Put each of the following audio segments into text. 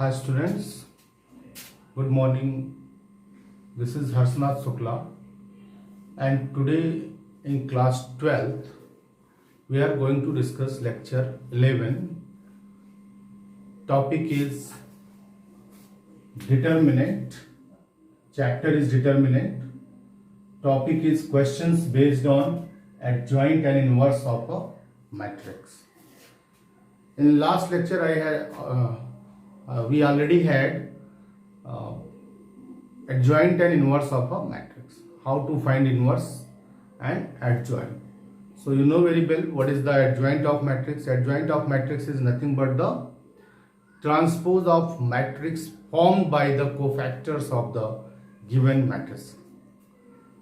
Hi students, good morning. This is Harsanath Shukla and today in class 12th we are going to discuss lecture 11. Topic is determinant. Chapter is determinant. Topic is questions based on adjoint and inverse of a matrix. In last lecture we already had adjoint and inverse of a matrix. How to find inverse and adjoint. So you know very well what is the adjoint of matrix. Adjoint of matrix is nothing but the transpose of matrix formed by the cofactors of the given matrix.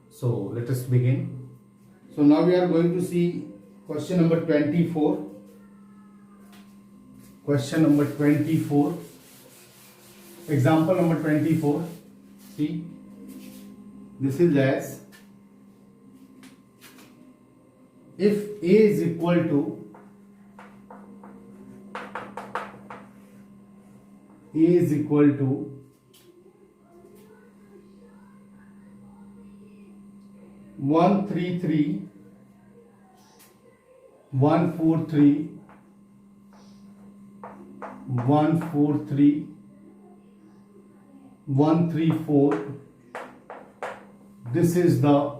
So let us begin. So now we are going to see question number 24. Question number 24. Example number 24. See, this is as if A is equal to 133 143 143 134. This is the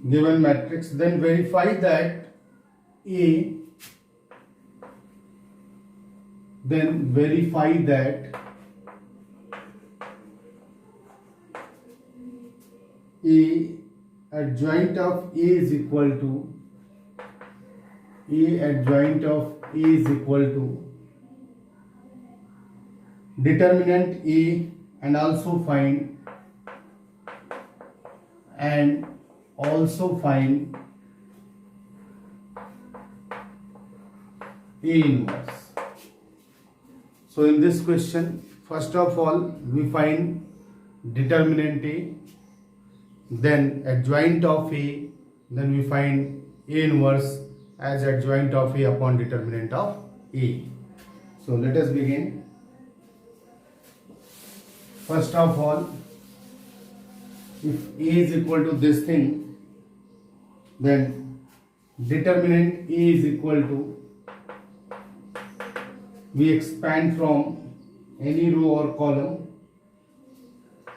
given matrix. Then verify that A. Then verify that A adjoint of A is equal to determinant A, and also find A inverse. So in this question, first of all we find determinant A, then adjoint of A, then we find A inverse as adjoint of A upon determinant of A. So let us begin. First of all, if A is equal to this thing, then determinant A is equal to, we expand from any row or column,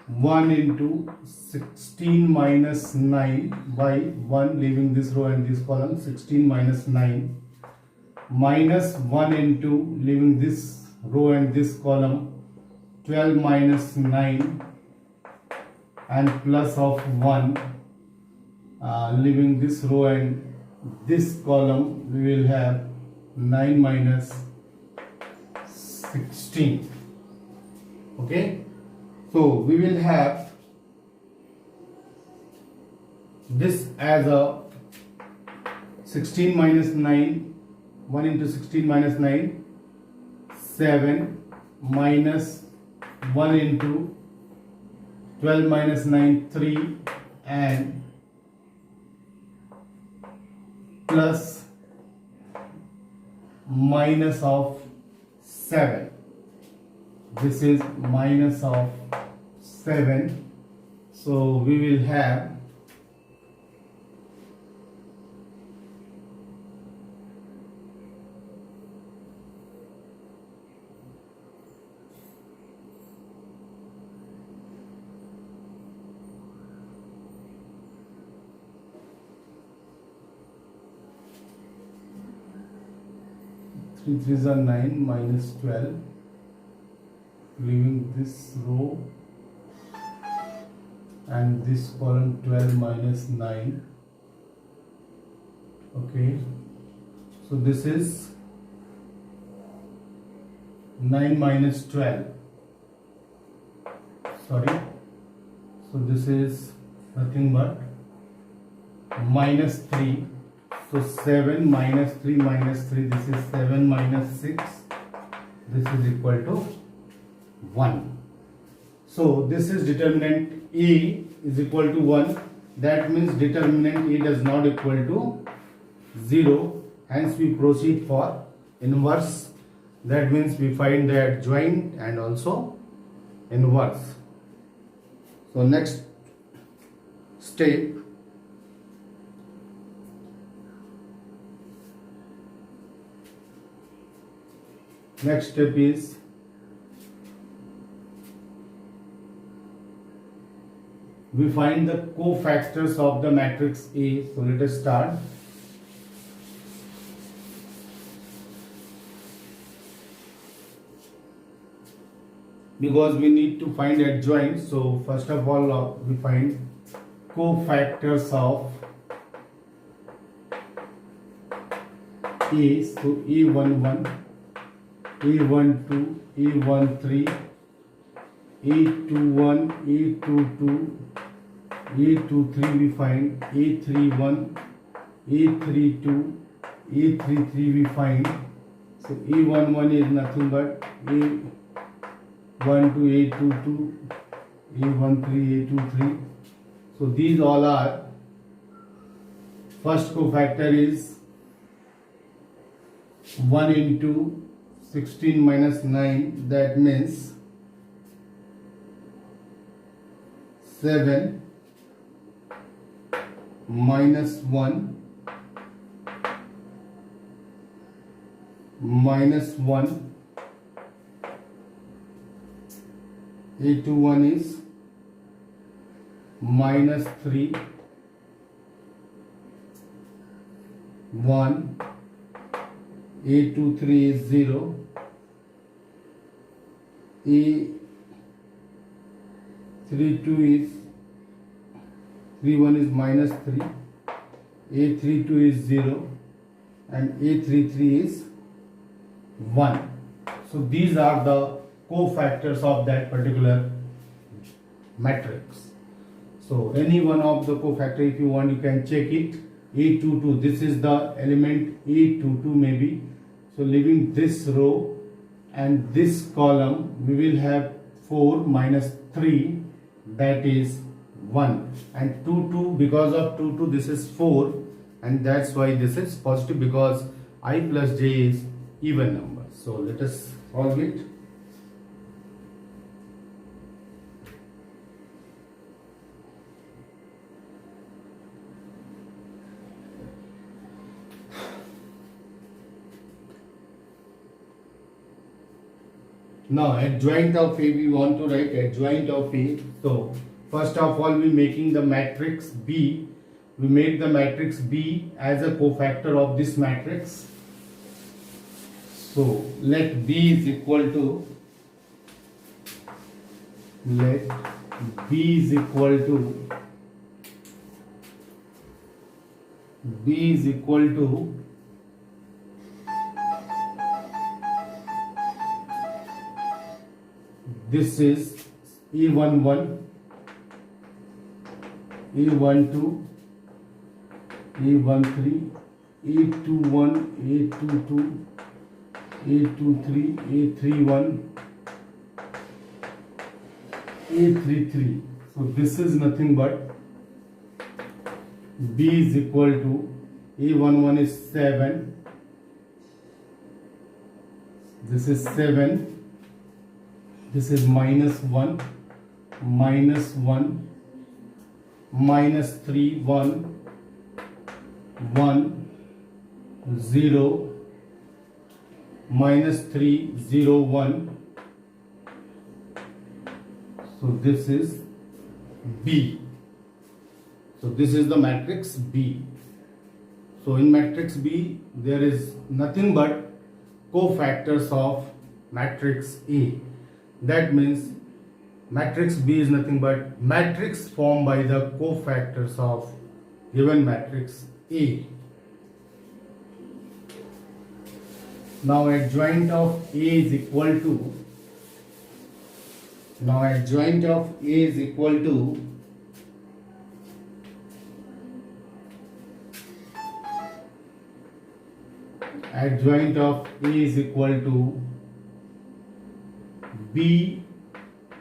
1 into 16 minus 9 by 1, leaving this row and this column, 16 minus 9, minus 1 into, leaving this row and this column, 12 minus 9, and plus of 1, leaving this row and this column, we will have 9 minus 16. Okay, so we will have this as a 16 minus 9, 1 into 16 minus 9, 7 minus 1 into 12 minus 9, 3, and plus minus of 7. This is minus of 7. So we will have three threes are 9 minus 12, leaving this row and this column, 12 minus 9. Okay, so this is 9 minus 12. Sorry, so this is nothing but minus 3. So 7 minus 3 minus 3, this is 7 minus 6, this is equal to 1. So this is determinant A is equal to 1. That means determinant A does not equal to 0. Hence we proceed for inverse That means we find the adjoint and also inverse. So next step, is we find the cofactors of the matrix A. So let us start. Because we need to find adjoint, so first of all we find cofactors of A. So A11, A12, A13, A21, A22, A23 we find, A31, A32, A33 we find. So A11 is nothing but A12, A22, A13, A23. So these all are, first cofactor is 1 into 16 minus 9, that means 7 minus 1 minus 1. A21 is minus 3 1. A23 is 0. A32 is 31 is minus 3. A32 is 0 and A33 is 1. So these are the cofactors of that particular matrix. So any one of the cofactor, if you want, you can check it. A22, this is the element A22 maybe. So leaving this row and this column, we will have 4 minus 3, that is 1, and 2 2, because of 2 2 this is 4, and that's why this is positive, because I plus j is even number. So let us solve it. Now adjoint of A, we want to write adjoint of A. So first of all, we making the matrix B. We make the matrix B as a cofactor of this matrix. So let B is equal to, let B is equal to, B is equal to this is A11, A12, A13, A21, A22, A23, A31, A33. So this is nothing but B is equal to A11 is 7, this is 7, this is minus 1, minus 1, minus 3, 1, 1, 0, minus 3, 0, 1. So this is B. So this is the matrix B. So in matrix B, there is nothing but cofactors of matrix A. That means matrix B is nothing but matrix formed by the cofactors of given matrix A. Now adjoint of A is equal to, adjoint of A is equal to B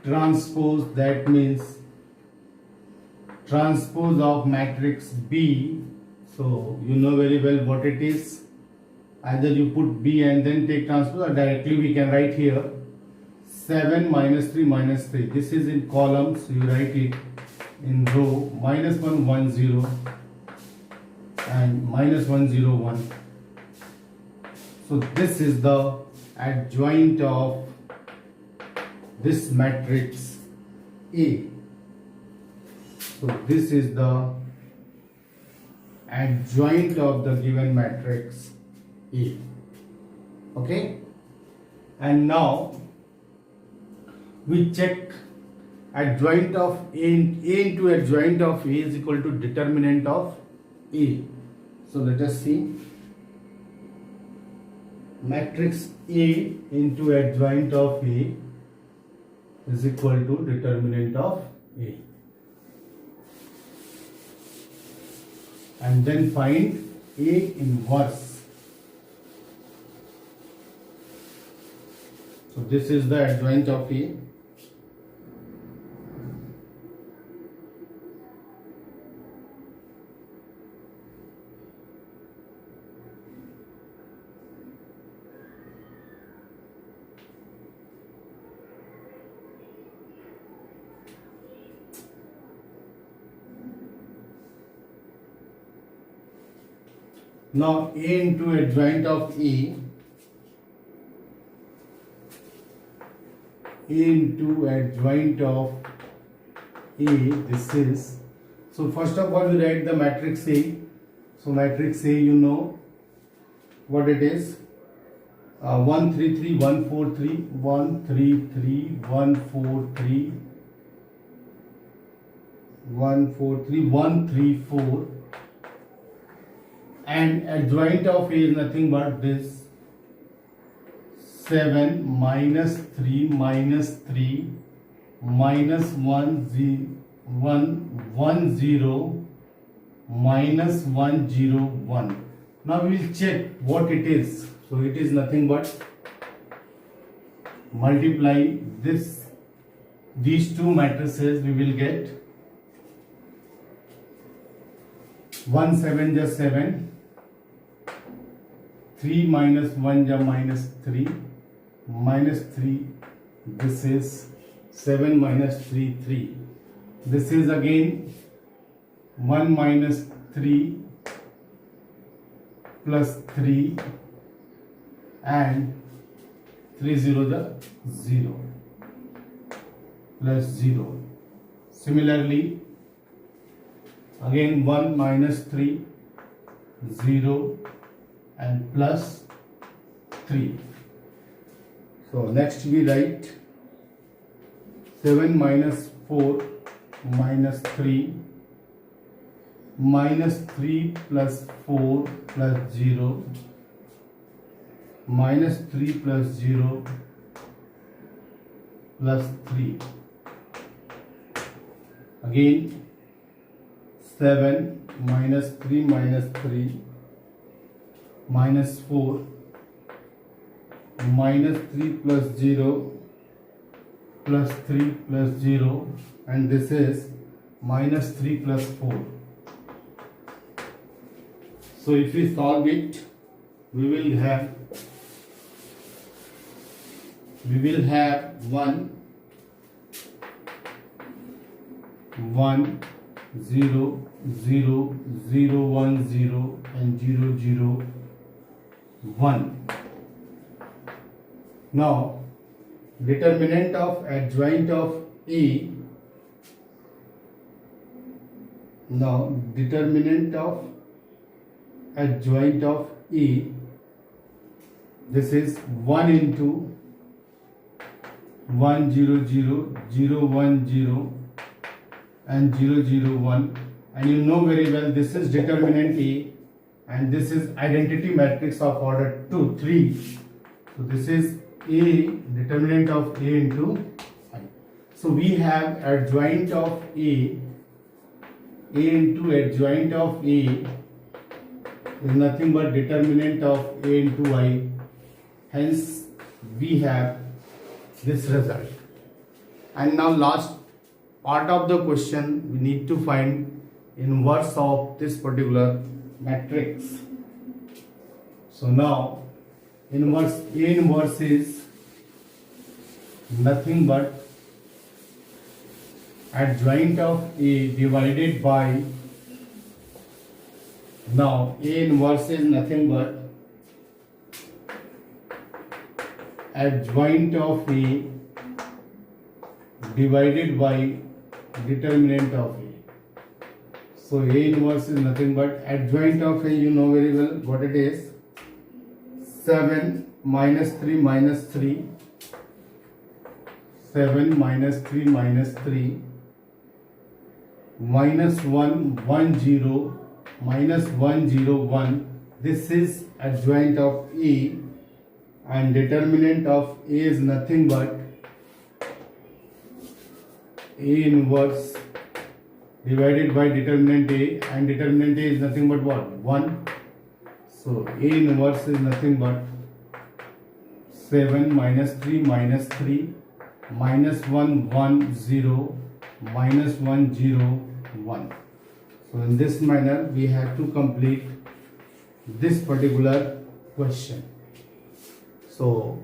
transpose, that means transpose of matrix B. So you know very well what it is. Either you put B and then take transpose, or directly we can write here 7 minus 3 minus 3. This is in columns, you write it in row minus 1 1 0 and minus 1 0 1. So this is the adjoint of this matrix A. So this is the adjoint of the given matrix A. Okay, and now we check adjoint of A into adjoint of A is equal to determinant of A. So let us see. Matrix A into adjoint of A is equal to determinant of A. And then find A inverse. So this is the adjoint of A. Now A into adjoint of A, A into adjoint of A, this is, so first of all we write the matrix A. So matrix A, you know what it is, 1 3 3 1 4 3 1 3 3 1 4 3 1 4 3 1 3 4, and adjoint of A is nothing but this 7 minus 3 minus 3 minus 1 0 1 0 minus 1 0 1. Now we will check what it is. So it is nothing but multiply these two matrices, we will get 1 7 just 7, 3 minus 1 ja minus 3, minus 3, this is 7 minus 3 3, this is again 1 minus 3 plus 3 and 3 0 the 0 plus 0. Similarly again 1 minus 3 0 and plus 3. So next we write 7 minus 4 minus 3 minus 3 plus 4 plus 0 minus 3 plus 0 plus 3. Again 7 minus 3 minus 3 minus 4 minus 3 plus 0 plus 3 plus 0, and this is minus 3 plus 4. So if we solve it, we will have 1 1 0 0 0 1 0 and 0 0 1. Now determinant of adjoint of A. Now determinant of adjoint of A, this is 1 into 1 0 0 0 1 0 and 0 0 1, and you know very well this is determinant A and this is identity matrix of order 2 3. So this is A, determinant of A into I. So we have adjoint of A into adjoint of A is nothing but determinant of A into I. Hence we have this result. And now last part of the question, we need to find inverse of this particular matrix. So now inverse A inverse is nothing but adjoint of A divided by, now A inverse is nothing but adjoint of A divided by determinant of A. So A inverse is nothing but adjoint of A, you know very well what it is. 7 minus 3 minus 3, 7 minus 3 minus 3, minus 1 1 0, minus 1 0 1. This is adjoint of A, and determinant of A is nothing but A inverse divided by determinant A, and determinant A is nothing but what? 1. So A inverse is nothing but 7 minus 3 minus 3, minus 1 1 0, minus 1 0 1. So in this manner we have to complete this particular question. So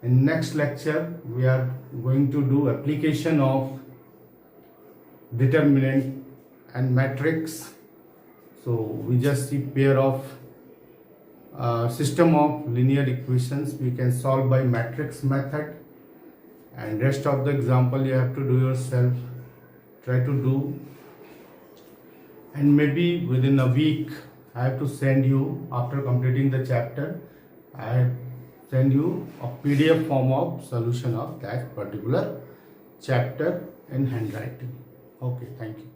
in next lecture we are going to do application of determinant and matrix. So we just see pair of system of linear equations we can solve by matrix method, and rest of the example you have to do yourself. Try to do, and maybe within a week I have to send you, after completing the chapter, I send you a PDF form of solution of that particular chapter in handwriting. Okay, thank you.